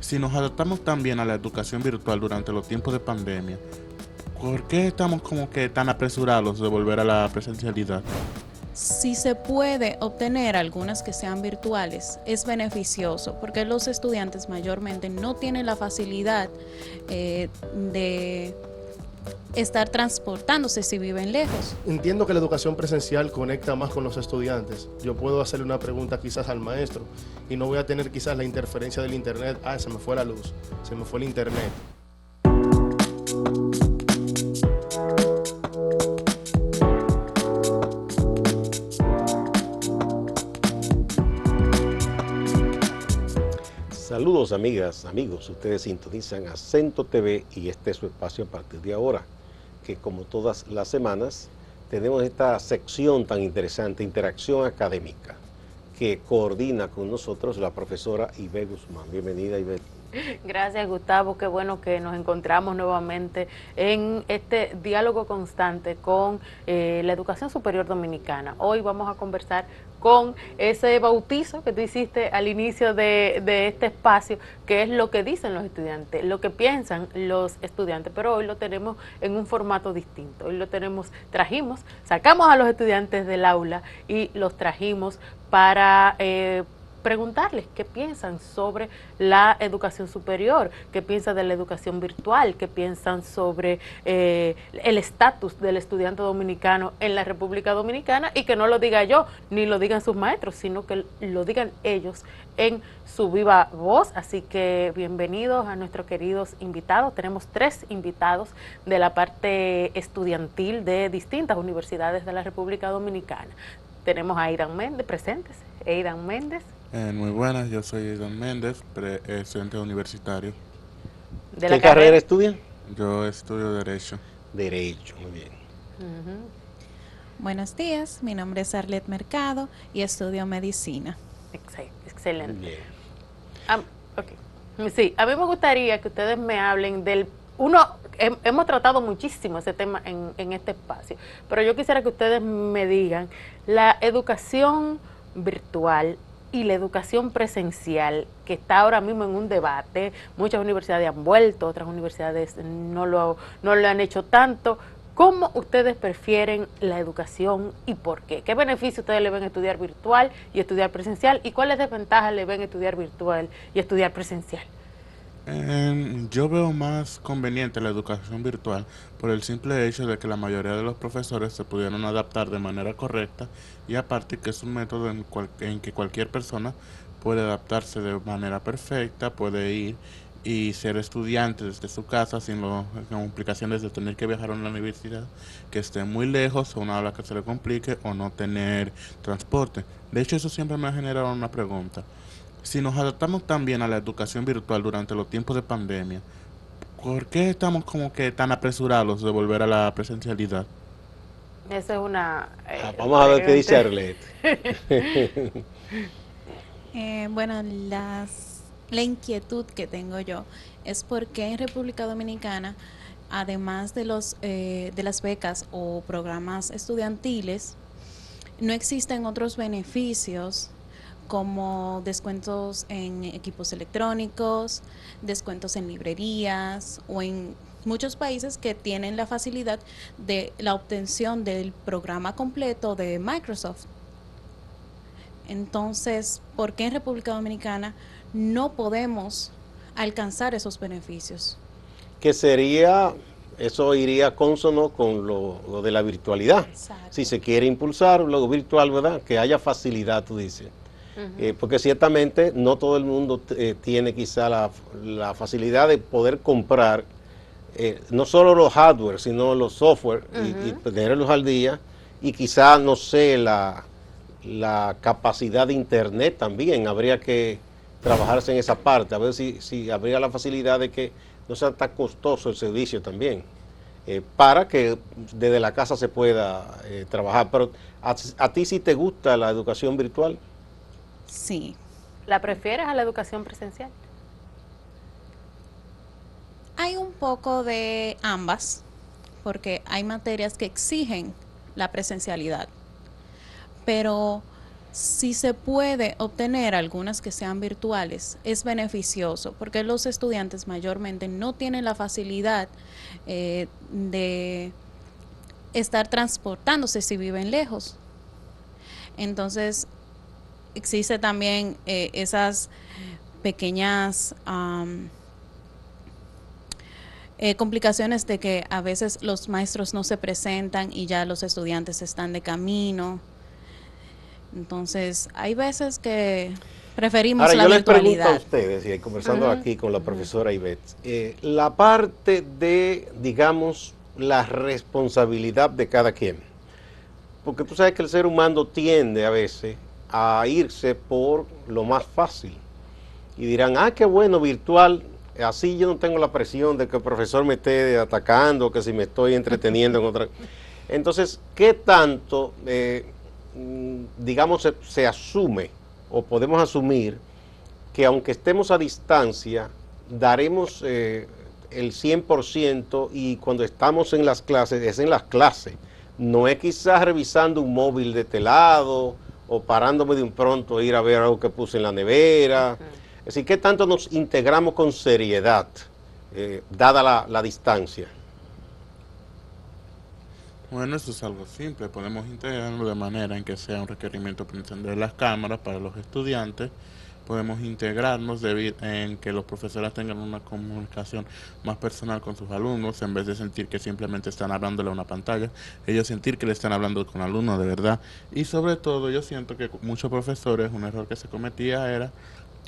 Si nos adaptamos tan bien a la educación virtual durante los tiempos de pandemia, ¿por qué estamos como que tan apresurados de volver a la presencialidad? Si se puede obtener algunas que sean virtuales, es beneficioso porque los estudiantes mayormente no tienen la facilidad de estar transportándose si viven lejos. Entiendo que la educación presencial conecta más con los estudiantes. Yo puedo hacerle una pregunta quizás al maestro y no voy a tener quizás la interferencia del internet. Se me fue la luz, se me fue el internet. Saludos amigas, amigos, ustedes sintonizan Acento TV y este es su espacio a partir de ahora, que como todas las semanas tenemos esta sección tan interesante, Interacción Académica, que coordina con nosotros la profesora Ivette Guzmán. Bienvenida, Ivette. Gracias, Gustavo, qué bueno que nos encontramos nuevamente en este diálogo constante con la educación superior dominicana. Hoy vamos a conversar con ese bautizo que tú hiciste al inicio de este espacio, que es lo que dicen los estudiantes, lo que piensan los estudiantes, pero hoy lo tenemos en un formato distinto. Hoy lo sacamos a los estudiantes del aula y los trajimos para preguntarles qué piensan sobre la educación superior, qué piensan de la educación virtual, qué piensan sobre el estatus del estudiante dominicano en la República Dominicana, y que no lo diga yo, ni lo digan sus maestros, sino que lo digan ellos en su viva voz. Así que bienvenidos a nuestros queridos invitados. Tenemos 3 invitados de la parte estudiantil de distintas universidades de la República Dominicana. Tenemos a Aidan Méndez, presentes. Aidan Méndez. Muy buenas, yo soy Aidan Méndez, estudiante universitario. ¿Qué carrera estudian? Yo estudio Derecho. Derecho, muy bien. Buenos días, mi nombre es Arlet Mercado y estudio Medicina. Excelente. Bien. Okay. Sí, a mí me gustaría que ustedes me hablen hemos tratado muchísimo ese tema en este espacio, pero yo quisiera que ustedes me digan la educación virtual y la educación presencial, que está ahora mismo en un debate. Muchas universidades han vuelto, otras universidades no lo han hecho tanto. ¿Cómo ustedes prefieren la educación y por qué? ¿Qué beneficio ustedes le ven a estudiar virtual y estudiar presencial? ¿Y cuáles desventajas le ven a estudiar virtual y estudiar presencial? Yo veo más conveniente la educación virtual por el simple hecho de que la mayoría de los profesores se pudieron adaptar de manera correcta, y aparte que es un método en que cualquier persona puede adaptarse de manera perfecta, puede ir y ser estudiante desde su casa sin las complicaciones de tener que viajar a una universidad que esté muy lejos, o una hora que se le complique, o no tener transporte. De hecho, eso siempre me ha generado una pregunta. Si nos adaptamos tan bien a la educación virtual durante los tiempos de pandemia, ¿por qué estamos como que tan apresurados de volver a la presencialidad? Esa es una vamos a ver qué dice Arlet. Bueno, la inquietud que tengo yo es porque en República Dominicana, además de las becas o programas estudiantiles, no existen otros beneficios como descuentos en equipos electrónicos, descuentos en librerías o en muchos países que tienen la facilidad de la obtención del programa completo de Microsoft. Entonces, ¿por qué en República Dominicana no podemos alcanzar esos beneficios? Eso iría consono con lo de la virtualidad. Exacto. Si se quiere impulsar lo virtual, ¿verdad? Que haya facilidad, tú dices. Porque ciertamente no todo el mundo tiene quizá la facilidad de poder comprar no solo los hardware, sino los software y tenerlos al día, y quizá, no sé, la capacidad de internet también, habría que trabajarse en esa parte, a ver si habría la facilidad de que no sea tan costoso el servicio también, para que desde la casa se pueda trabajar. Pero ¿a ti sí te gusta la educación virtual? Sí. ¿La prefieres a la educación presencial? Hay un poco de ambas, porque hay materias que exigen la presencialidad, pero si se puede obtener algunas que sean virtuales, es beneficioso porque los estudiantes mayormente no tienen la facilidad de estar transportándose si viven lejos. Entonces, existe también esas pequeñas complicaciones de que a veces los maestros no se presentan y ya los estudiantes están de camino. Entonces, hay veces que preferimos Ahora, la yo les pregunto a virtualidad. ustedes, y conversando aquí con la profesora Ivette, la parte de, digamos, la responsabilidad de cada quien. Porque tú sabes que el ser humano tiende a veces a irse por lo más fácil. Y dirán, ah, qué bueno, virtual, así yo no tengo la presión de que el profesor me esté atacando, que si me estoy entreteniendo en otra. Entonces, ¿qué tanto, digamos, se asume o podemos asumir que aunque estemos a distancia, daremos el 100% y cuando estamos en las clases, es en las clases? No es quizás revisando un móvil de este lado o parándome de un pronto a ir a ver algo que puse en la nevera. Es decir, ¿qué tanto nos integramos con seriedad, dada la distancia? Bueno, eso es algo simple. Podemos integrarlo de manera en que sea un requerimiento para encender las cámaras para los estudiantes. Podemos integrarnos en que los profesores tengan una comunicación más personal con sus alumnos, en vez de sentir que simplemente están hablándole a una pantalla, ellos sentir que le están hablando con alumnos de verdad. Y sobre todo, yo siento que muchos profesores, un error que se cometía era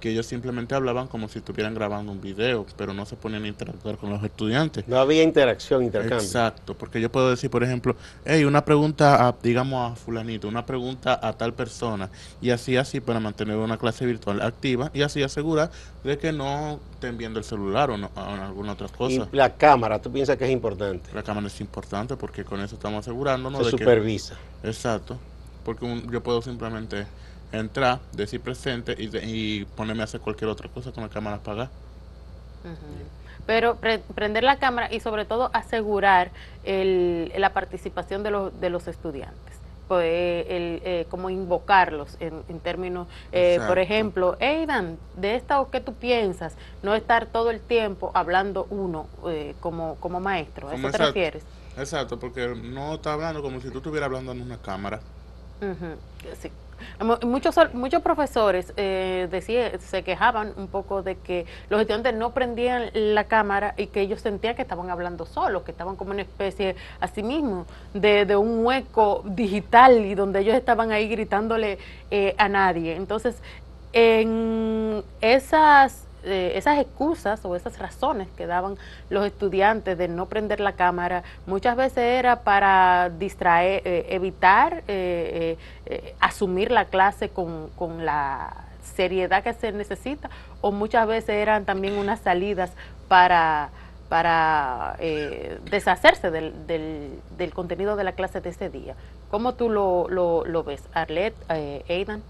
que ellos simplemente hablaban como si estuvieran grabando un video, pero no se ponían a interactuar con los estudiantes. No había interacción, intercambio. Exacto, porque yo puedo decir, por ejemplo, hey, una pregunta, digamos, a fulanito, una pregunta a tal persona, y así para mantener una clase virtual activa y así asegurar de que no estén viendo el celular o, no, o alguna otra cosa. Y la cámara, ¿tú piensas que es importante? La cámara es importante porque con eso estamos asegurándonos Se de supervisa. que... Exacto, porque yo puedo simplemente entrar, decir presente y ponerme a hacer cualquier otra cosa con la cámara apagada. Pero prender la cámara y sobre todo asegurar la participación de los estudiantes. Pues, como invocarlos en términos, por ejemplo, Aidan, de esta, ¿qué tú piensas? No estar todo el tiempo hablando uno como maestro, ¿a eso te refieres? Exacto, porque no está hablando como si tú estuvieras hablando en una cámara. Sí. Muchos profesores se quejaban un poco de que los estudiantes no prendían la cámara y que ellos sentían que estaban hablando solos, que estaban como una especie, así mismo, de un hueco digital y donde ellos estaban ahí gritándole a nadie. Entonces, en esas excusas o esas razones que daban los estudiantes de no prender la cámara, muchas veces era para distraer, evitar asumir la clase con la seriedad que se necesita, o muchas veces eran también unas salidas para deshacerse del contenido de la clase de ese día. ¿Cómo tú lo ves, Arlette, Aidan?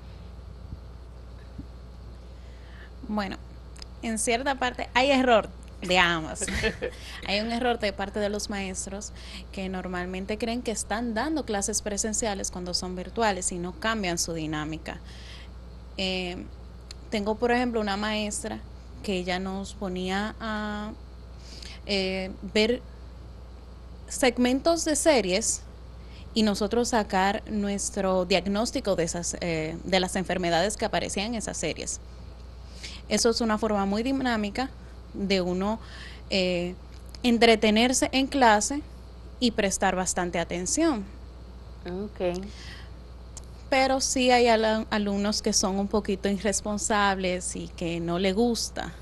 Bueno, en cierta parte hay error de ambas. Hay un error de parte de los maestros que normalmente creen que están dando clases presenciales cuando son virtuales y no cambian su dinámica. Tengo, por ejemplo, una maestra que ella nos ponía a ver segmentos de series y nosotros sacar nuestro diagnóstico de las enfermedades que aparecían en esas series. Eso es una forma muy dinámica de uno entretenerse en clase y prestar bastante atención. Okay. Pero sí hay alumnos que son un poquito irresponsables y que no les gusta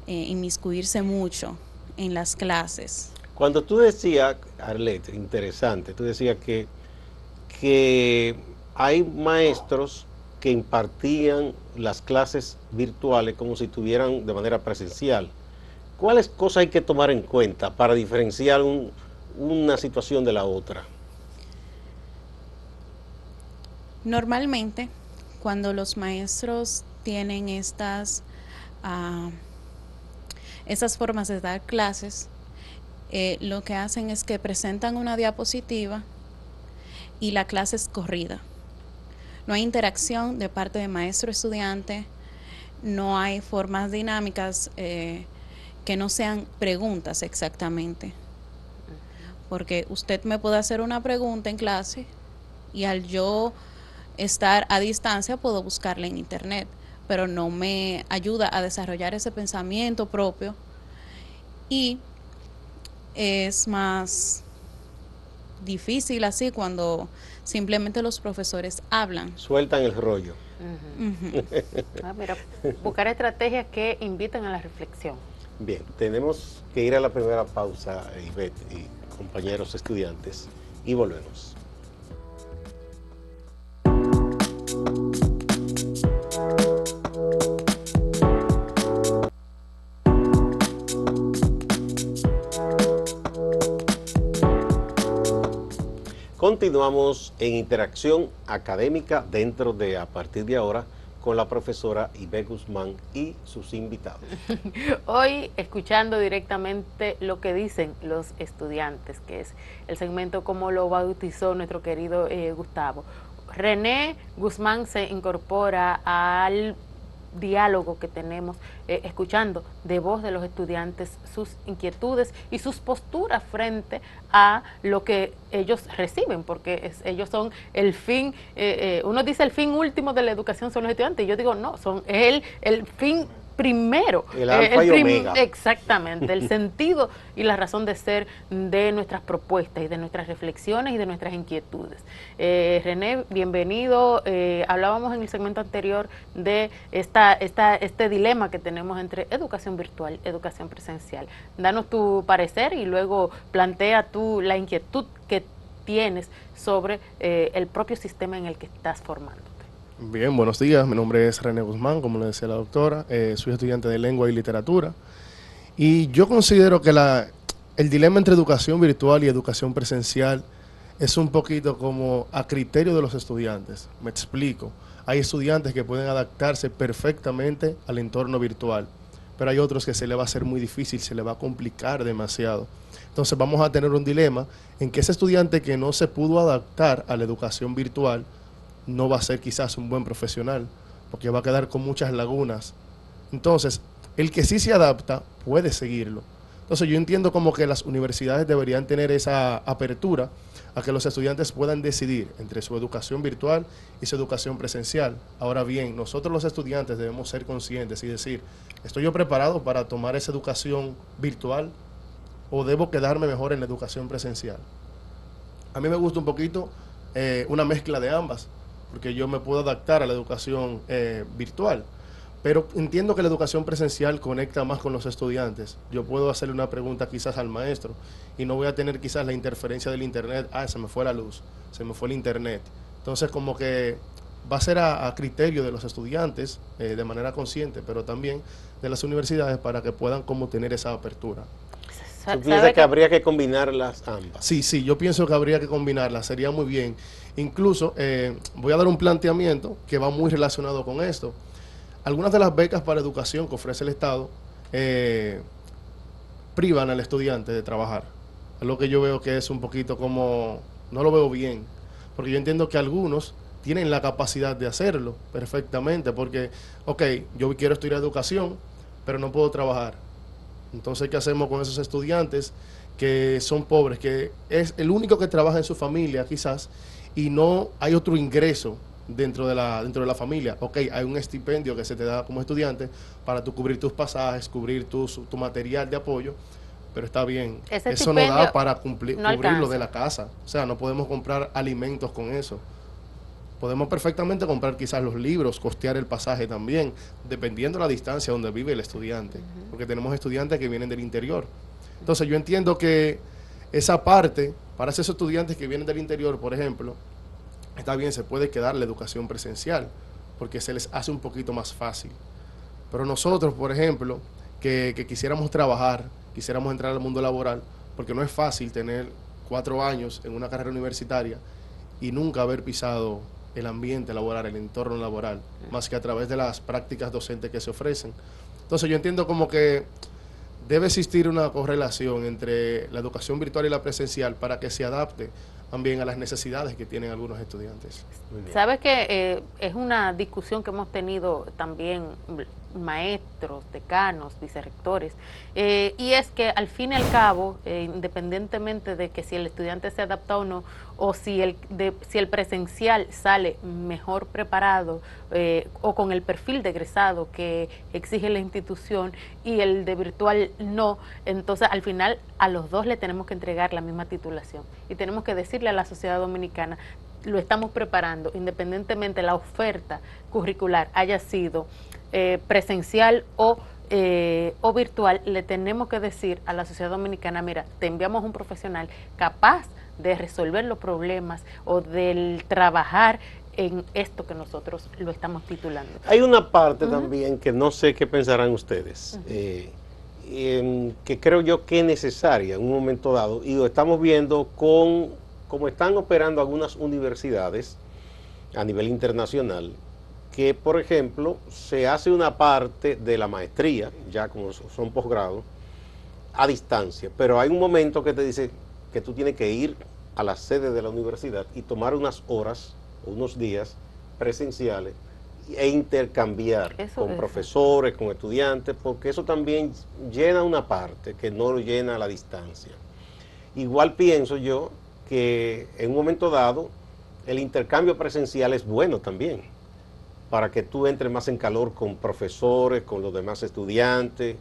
inmiscuirse mucho en las clases. Cuando tú decías, Arlette, interesante, tú decías que hay maestros que impartían las clases virtuales como si estuvieran de manera presencial. ¿Cuáles cosas hay que tomar en cuenta para diferenciar una situación de la otra? Normalmente, cuando los maestros tienen estas formas de dar clases, lo que hacen es que presentan una diapositiva y la clase es corrida. no hay interacción de parte de maestro-estudiante, no hay formas dinámicas que no sean preguntas exactamente. Porque usted me puede hacer una pregunta en clase y al yo estar a distancia puedo buscarla en internet, pero no me ayuda a desarrollar ese pensamiento propio y es más difícil así cuando simplemente los profesores hablan. Sueltan el rollo. Mira, buscar estrategias que inviten a la reflexión. Bien, tenemos que ir a la primera pausa, Ivette y compañeros estudiantes, y volvemos. Continuamos en interacción académica dentro de, a partir de ahora, con la profesora Ivette Guzmán y sus invitados. Hoy escuchando directamente lo que dicen los estudiantes, que es el segmento como lo bautizó nuestro querido Gustavo. René Guzmán se incorpora al diálogo que tenemos, escuchando de voz de los estudiantes sus inquietudes y sus posturas frente a lo que ellos reciben, porque ellos son el fin, uno dice el fin último de la educación son los estudiantes, y yo digo no, son el fin primero, el alfa y omega. Exactamente, el sentido y la razón de ser de nuestras propuestas y de nuestras reflexiones y de nuestras inquietudes. René, bienvenido. Hablábamos en el segmento anterior de este dilema que tenemos entre educación virtual y educación presencial. Danos tu parecer y luego plantea tú la inquietud que tienes sobre el propio sistema en el que estás formando. Bien, buenos días. Mi nombre es René Guzmán, como le decía la doctora. Soy estudiante de Lengua y Literatura. Y yo considero que el dilema entre educación virtual y educación presencial es un poquito como a criterio de los estudiantes. Me explico. Hay estudiantes que pueden adaptarse perfectamente al entorno virtual, pero hay otros que se le va a hacer muy difícil, se le va a complicar demasiado. Entonces vamos a tener un dilema en que ese estudiante que no se pudo adaptar a la educación virtual no va a ser quizás un buen profesional, porque va a quedar con muchas lagunas. Entonces, el que sí se adapta puede seguirlo. Entonces, yo entiendo como que las universidades deberían tener esa apertura a que los estudiantes puedan decidir entre su educación virtual y su educación presencial. Ahora bien, nosotros los estudiantes debemos ser conscientes y decir, ¿estoy yo preparado para tomar esa educación virtual o debo quedarme mejor en la educación presencial? A mí me gusta un poquito una mezcla de ambas, porque yo me puedo adaptar a la educación virtual, pero entiendo que la educación presencial conecta más con los estudiantes. Yo puedo hacerle una pregunta quizás al maestro y no voy a tener quizás la interferencia del internet, se me fue la luz, se me fue el internet. Entonces como que va a ser a criterio de los estudiantes de manera consciente, pero también de las universidades para que puedan como tener esa apertura. ¿Tú piensas que habría que combinarlas ambas? Sí, yo pienso que habría que combinarlas, sería muy bien. Incluso voy a dar un planteamiento que va muy relacionado con esto. Algunas de las becas para educación que ofrece el Estado privan al estudiante de trabajar. Es lo que yo veo que es un poquito como, no lo veo bien, porque yo entiendo que algunos tienen la capacidad de hacerlo perfectamente, porque, ok, yo quiero estudiar educación, pero no puedo trabajar. Entonces, ¿qué hacemos con esos estudiantes que son pobres, que es el único que trabaja en su familia quizás y no hay otro ingreso dentro de la familia? Ok, hay un estipendio que se te da como estudiante para tú cubrir tus pasajes, cubrir tu material de apoyo, pero está bien. Eso no da para cubrirlo de la casa. O sea, no podemos comprar alimentos con eso. Podemos perfectamente comprar quizás los libros, costear el pasaje también, dependiendo de la distancia donde vive el estudiante, porque tenemos estudiantes que vienen del interior. Entonces yo entiendo que esa parte, para esos estudiantes que vienen del interior, por ejemplo, está bien, se puede quedar la educación presencial, porque se les hace un poquito más fácil. Pero nosotros, por ejemplo, que quisiéramos trabajar, quisiéramos entrar al mundo laboral, porque no es fácil tener 4 años en una carrera universitaria y nunca haber pisado el ambiente laboral, el entorno laboral, más que a través de las prácticas docentes que se ofrecen. Entonces yo entiendo como que debe existir una correlación entre la educación virtual y la presencial para que se adapte también a las necesidades que tienen algunos estudiantes. Sabes que es una discusión que hemos tenido también maestros, decanos, vicerrectores, y es que al fin y al cabo, independientemente de que si el estudiante se adapta o no, o si el presencial sale mejor preparado o con el perfil de egresado que exige la institución y el de virtual no, entonces al final a los dos le tenemos que entregar la misma titulación y tenemos que decirle a la sociedad dominicana, lo estamos preparando, independientemente la oferta curricular haya sido presencial o virtual, le tenemos que decir a la sociedad dominicana, mira, te enviamos un profesional capaz de resolver los problemas o del trabajar en esto que nosotros lo estamos titulando. Hay una parte también que no sé qué pensarán ustedes, que creo yo que es necesaria en un momento dado, y lo estamos viendo con cómo están operando algunas universidades a nivel internacional, que por ejemplo se hace una parte de la maestría, ya como son posgrados, a distancia, pero hay un momento que te dice que tú tienes que ir a la sede de la universidad y tomar unas horas o unos días presenciales e intercambiar con profesores, con estudiantes, porque eso también llena una parte que no lo llena a la distancia. Igual pienso yo que en un momento dado el intercambio presencial es bueno también, para que tú entres más en calor con profesores, con los demás estudiantes.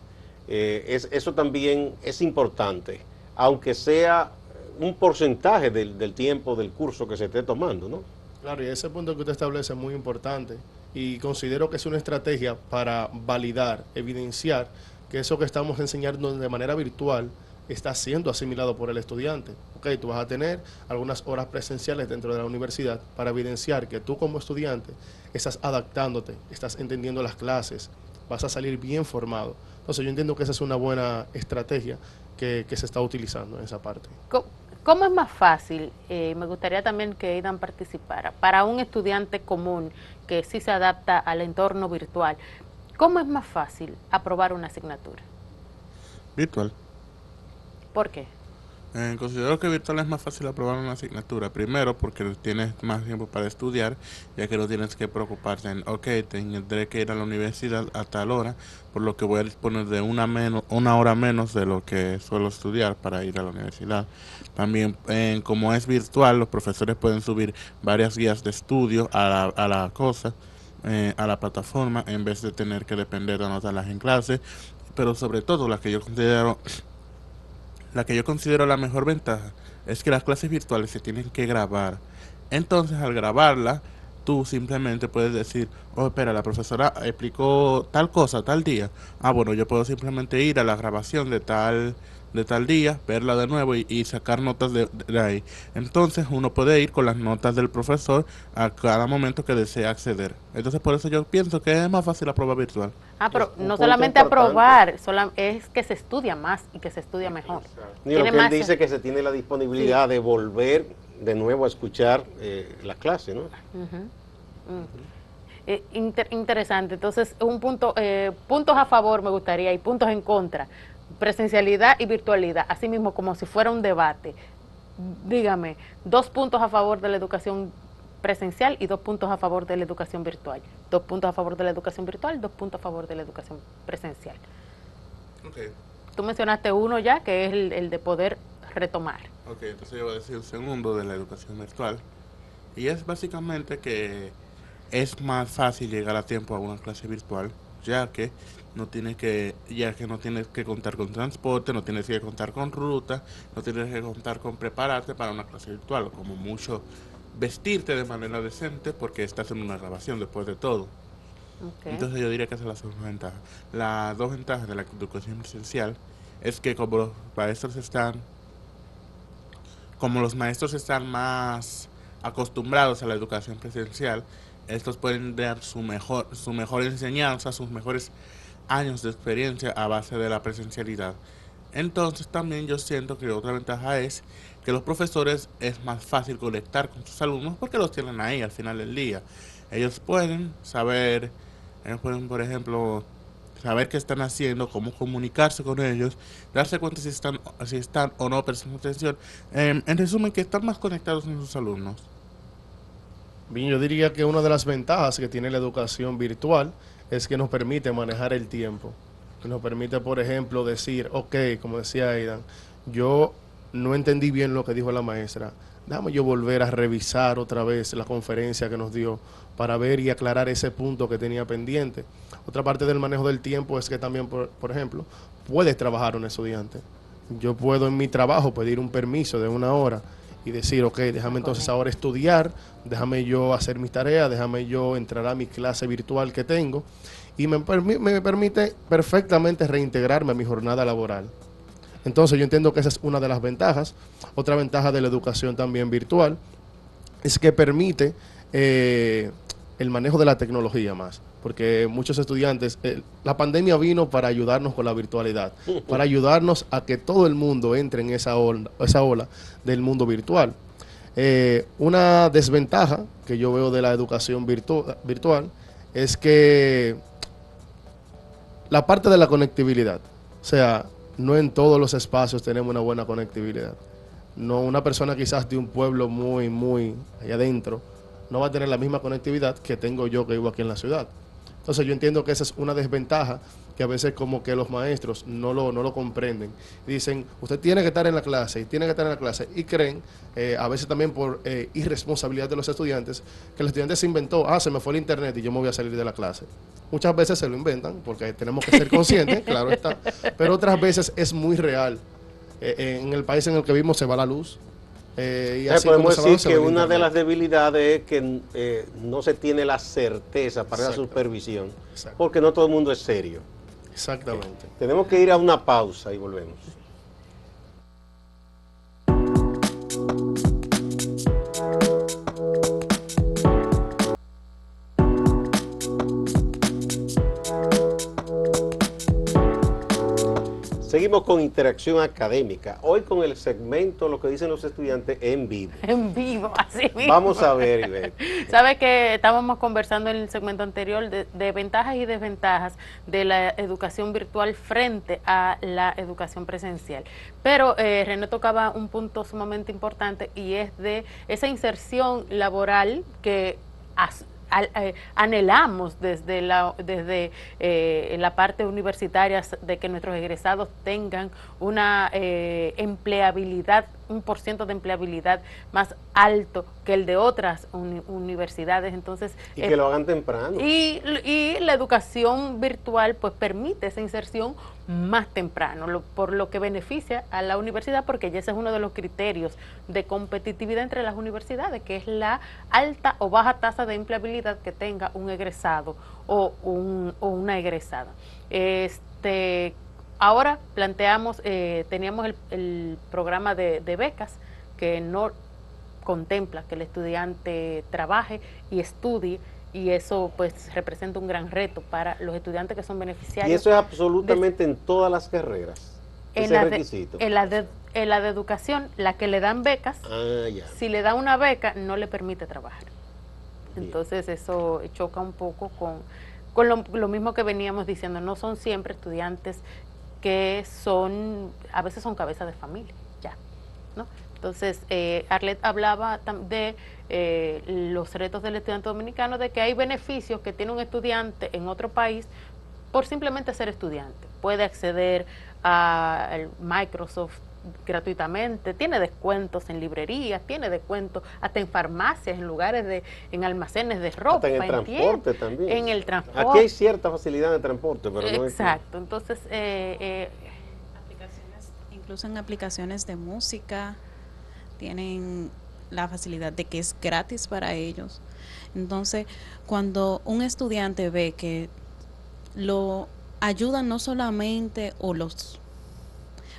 Eso también es importante, aunque sea un porcentaje del tiempo del curso que se esté tomando, ¿no? Claro, y ese punto que usted establece es muy importante y considero que es una estrategia para validar, evidenciar que eso que estamos enseñando de manera virtual está siendo asimilado por el estudiante. Ok, tú vas a tener algunas horas presenciales dentro de la universidad para evidenciar que tú como estudiante estás adaptándote, estás entendiendo las clases, vas a salir bien formado. Entonces yo entiendo que esa es una buena estrategia que se está utilizando en esa parte. ¿Cómo es más fácil? Me gustaría también que Aidan participara. Para un estudiante común que sí se adapta al entorno virtual, ¿cómo es más fácil aprobar una asignatura? Virtual. ¿Por qué? Considero que virtual es más fácil aprobar una asignatura. Primero, porque tienes más tiempo para estudiar, ya que no tienes que preocuparte en, ok, tendré que ir a la universidad a tal hora, por lo que voy a disponer de una hora menos de lo que suelo estudiar para ir a la universidad. También, como es virtual, los profesores pueden subir varias guías de estudio a la plataforma, en vez de tener que depender de anotarlas en clase. Pero sobre todo, la que yo considero la mejor ventaja es que las clases virtuales se tienen que grabar. Entonces, al grabarla, tú simplemente puedes decir, oh, espera, la profesora explicó tal cosa, tal día. Ah, bueno, yo puedo simplemente ir a la grabación de tal día, verla de nuevo y sacar notas de ahí. Entonces, uno puede ir con las notas del profesor a cada momento que desee acceder. Entonces, por eso yo pienso que es más fácil la prueba virtual. Pero no solamente aprobar, es que se estudia más y que se estudia mejor. Y lo que él dice que se tiene la disponibilidad de volver de nuevo a escuchar la clase, ¿no? Interesante. Entonces, puntos a favor me gustaría y puntos en contra. Presencialidad y virtualidad, así mismo como si fuera un debate. Dígame, 2 puntos a favor de la educación presencial y 2 puntos a favor de la educación virtual. 2 puntos a favor de la educación virtual, 2 puntos a favor de la educación presencial. Okay. Tú mencionaste uno ya, que es el de poder retomar. Ok, entonces yo voy a decir un segundo de la educación virtual. Y es básicamente que es más fácil llegar a tiempo a una clase virtual, ya que no tienes que contar con transporte, no tienes que contar con ruta, no tienes que contar con prepararte para una clase virtual, como mucho vestirte de manera decente porque estás en una grabación después de todo. Okay. Entonces yo diría que esa es la segunda ventaja. Las 2 ventajas de la educación presencial es que como los maestros están más acostumbrados a la educación presencial, estos pueden dar su mejor enseñanza, sus mejores años de experiencia a base de la presencialidad. Entonces también yo siento que otra ventaja es que los profesores es más fácil conectar con sus alumnos porque los tienen ahí al final del día. Ellos pueden, por ejemplo, saber qué están haciendo, cómo comunicarse con ellos, darse cuenta si están o no prestando atención. En resumen, que están más conectados con sus alumnos. Bien, yo diría que una de las ventajas que tiene la educación virtual es que nos permite manejar el tiempo. Que nos permite, por ejemplo, decir, ok, como decía Aidan, yo no entendí bien lo que dijo la maestra. Déjame yo volver a revisar otra vez la conferencia que nos dio para ver y aclarar ese punto que tenía pendiente. Otra parte del manejo del tiempo es que también, por ejemplo, puedes trabajar un estudiante. Yo puedo en mi trabajo pedir un permiso de 1 hora y decir, ok, déjame entonces ahora estudiar, déjame yo hacer mis tareas, déjame yo entrar a mi clase virtual que tengo y me permite perfectamente reintegrarme a mi jornada laboral. Entonces yo entiendo que esa es una de las ventajas. Otra ventaja de la educación también virtual es que permite el manejo de la tecnología más, porque muchos estudiantes, la pandemia vino para ayudarnos con la virtualidad, para ayudarnos a que todo el mundo entre en esa ola del mundo virtual. Una desventaja que yo veo de la educación virtual es que la parte de la conectividad, o sea, no en todos los espacios tenemos una buena conectividad. No, una persona quizás de un pueblo muy allá adentro no va a tener la misma conectividad que tengo yo que vivo aquí en la ciudad. Entonces yo entiendo que esa es una desventaja que a veces como que los maestros no lo comprenden. Dicen, usted tiene que estar en la clase y tiene que estar en la clase y creen, a veces también por irresponsabilidad de los estudiantes, que el estudiante se inventó, se me fue el internet y yo me voy a salir de la clase. Muchas veces se lo inventan porque tenemos que ser conscientes, claro está, pero otras veces es muy real. En el país en el que vivimos se va la luz. Y así podemos como decir que una de las debilidades es que no se tiene la certeza para la supervisión, porque no todo el mundo es serio. Exactamente. Tenemos que ir a una pausa y volvemos. Seguimos con interacción académica. Hoy con el segmento Lo que dicen los estudiantes en vivo. En vivo, así mismo. Vamos a ver, Ivette. Sabe que estábamos conversando en el segmento anterior de ventajas y desventajas de la educación virtual frente a la educación presencial. Pero René tocaba un punto sumamente importante y es de esa inserción laboral que anhelamos desde la parte universitaria, de que nuestros egresados tengan una empleabilidad, un % de empleabilidad más alto que el de otras universidades. Entonces, y que lo hagan temprano. Y la educación virtual pues permite esa inserción más temprano, por lo que beneficia a la universidad, porque ya ese es uno de los criterios de competitividad entre las universidades, que es la alta o baja tasa de empleabilidad que tenga un egresado o una egresada. Ahora planteamos, teníamos el programa de becas, que no contempla que el estudiante trabaje y estudie, y eso pues representa un gran reto para los estudiantes que son beneficiarios. Y eso es absolutamente en todas las carreras, ese requisito. En la de educación, la que le dan becas, si le dan una beca, no le permite trabajar. Entonces eso choca un poco con lo mismo que veníamos diciendo. No son siempre estudiantes que a veces son cabezas de familia, ya, ¿no? Entonces, Arlet hablaba de los retos del estudiante dominicano, de que hay beneficios que tiene un estudiante en otro país por simplemente ser estudiante. Puede acceder a Microsoft gratuitamente, tiene descuentos en librerías, tiene descuentos hasta en farmacias, en lugares en almacenes de ropa, hasta en el transporte también. En el transporte. Aquí hay cierta facilidad de transporte, pero no es. Exacto, entonces incluso en aplicaciones de música tienen la facilidad de que es gratis para ellos. Entonces, cuando un estudiante ve que lo ayudan no solamente o los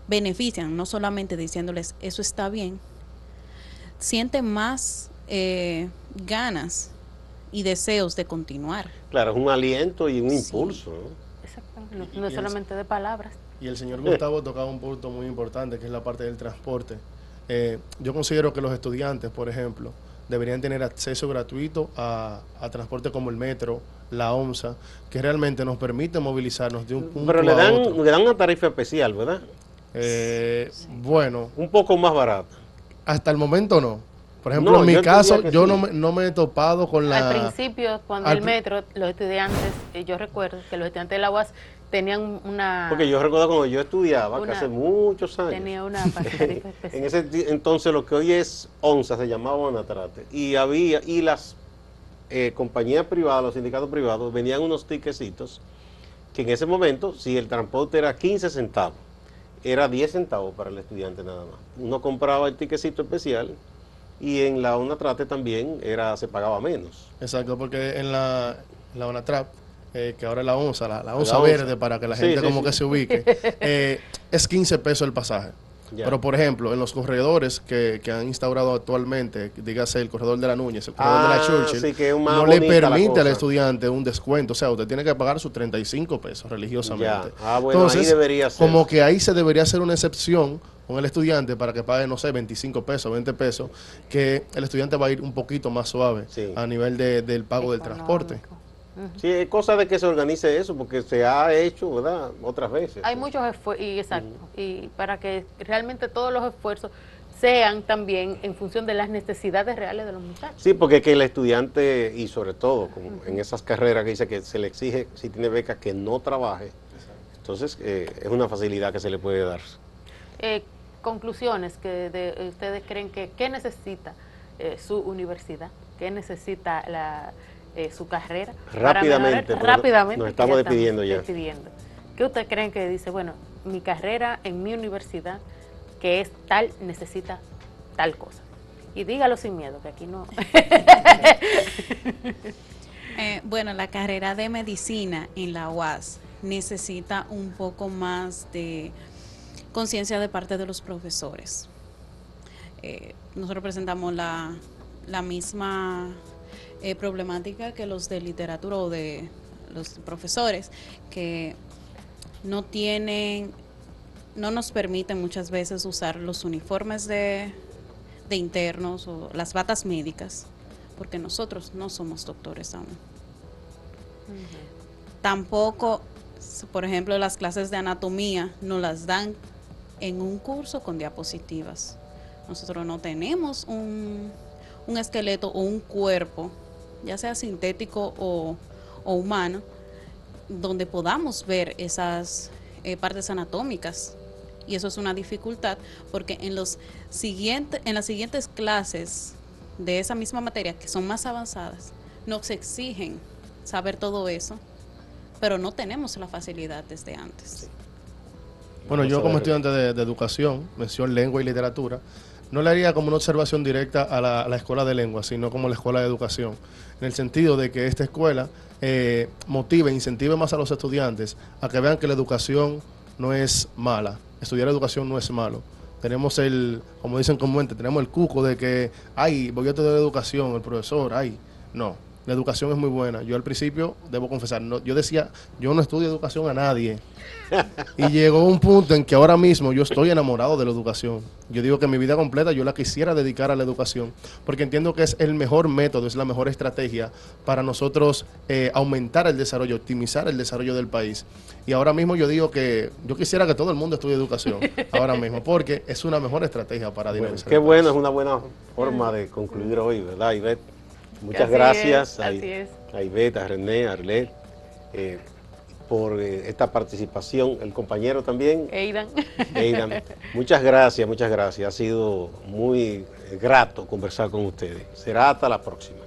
benefician, no solamente diciéndoles eso está bien, siente más ganas y deseos de continuar. Claro, es un aliento y un impulso, ¿no? Exactamente, no es solamente de palabras. Y el señor Gustavo tocaba un punto muy importante, que es la parte del transporte. Yo considero que los estudiantes, por ejemplo, deberían tener acceso gratuito a transporte como el metro, la OMSA, que realmente nos permite movilizarnos de un punto Pero a otro. le dan una tarifa especial, ¿verdad? Bueno, Un poco más barata. hasta el momento no. Por ejemplo, No, en mi yo caso, entendía que yo sí. no me he topado con Al la... principio, cuando al el pri- metro, los estudiantes, yo recuerdo que los estudiantes de la UAS tenían Porque yo recuerdo cuando yo estudiaba, que una- hace muchos años. tenía una tarifa especial. En ese entonces lo que hoy es ONSA se llamaba Onatrate. Y las compañías privadas, los sindicatos privados, venían unos tiquecitos que en ese momento, si el transporte era 15 centavos, era 10 centavos para el estudiante nada más. Uno compraba el tiquecito especial y en la Onatrate también se pagaba menos. Exacto, porque en la ONATRAP, que ahora es la ONSA, la ONSA La ONSA. verde, para que la Sí, gente sí, como sí. que se ubique, es 15 pesos el pasaje. Ya. Pero, por ejemplo, en los corredores que han instaurado actualmente, dígase el corredor de la Núñez, el corredor de la Churchill, sí, que es más no le bonita la permite al cosa. estudiante un descuento. O sea, usted tiene que pagar sus 35 pesos religiosamente. Ya. Bueno, ahí debería ser. Como que ahí se debería hacer una excepción con el estudiante para que pague, no sé, 25 pesos, 20 pesos, que el estudiante va a ir un poquito más suave Sí. a nivel del pago del transporte. Económico. Sí, es cosa de que se organice eso, porque se ha hecho, ¿verdad? Otras veces. Hay muchos esfuerzos, y exacto, y para que realmente todos los esfuerzos sean también en función de las necesidades reales de los muchachos. Sí, porque que el estudiante, y sobre todo como en esas carreras que dice que se le exige, si tiene beca, que no trabaje, entonces es una facilidad que se le puede dar. Conclusiones que ustedes creen que ¿qué necesita su universidad? ¿Qué necesita su carrera? Para Rápidamente, mejorar- porque rápidamente, nos que estamos despidiendo ya. ¿Qué ustedes creen que dice, bueno, mi carrera en mi universidad, que es tal, necesita tal cosa? Y dígalo sin miedo, que aquí no... Bueno, la carrera de medicina en la UAS necesita un poco más de conciencia de parte de los profesores. Nosotros presentamos la misma problemática que los de literatura o de los profesores, que no nos permiten muchas veces usar los uniformes de internos o las batas médicas, porque nosotros no somos doctores aún. Tampoco, por ejemplo, las clases de anatomía nos las dan en un curso con diapositivas. Nosotros no tenemos un esqueleto o un cuerpo, ya sea sintético o humano, donde podamos ver esas partes anatómicas. Y eso es una dificultad, porque en las siguientes clases de esa misma materia, que son más avanzadas, nos exigen saber todo eso, pero no tenemos la facilidad desde antes. Bueno, yo como estudiante de educación, mención lengua y literatura, no le haría como una observación directa a la escuela de lengua, sino como la escuela de educación, en el sentido de que esta escuela motive, incentive más a los estudiantes a que vean que la educación no es mala, estudiar educación no es malo. Tenemos como dicen comúnmente, tenemos el cuco de que, ay, voy a estudiar educación, el profesor, ay, no. La educación es muy buena. Yo al principio, debo confesar, yo decía, yo no estudio educación a nadie. Y llegó un punto en que ahora mismo yo estoy enamorado de la educación. Yo digo que mi vida completa yo la quisiera dedicar a la educación, porque entiendo que es el mejor método, es la mejor estrategia para nosotros aumentar el desarrollo, optimizar el desarrollo del país. Y ahora mismo yo digo que yo quisiera que todo el mundo estudie educación, ahora mismo, porque es una mejor estrategia para dinamizar. Qué bueno, es una buena forma de concluir hoy, ¿verdad, Ivette? Muchas Así gracias es, así es. a Ivette, a René, a Arlet, por esta participación. El compañero también, Eidan. Eidan. Muchas gracias, muchas gracias. Ha sido muy grato conversar con ustedes. Será hasta la próxima.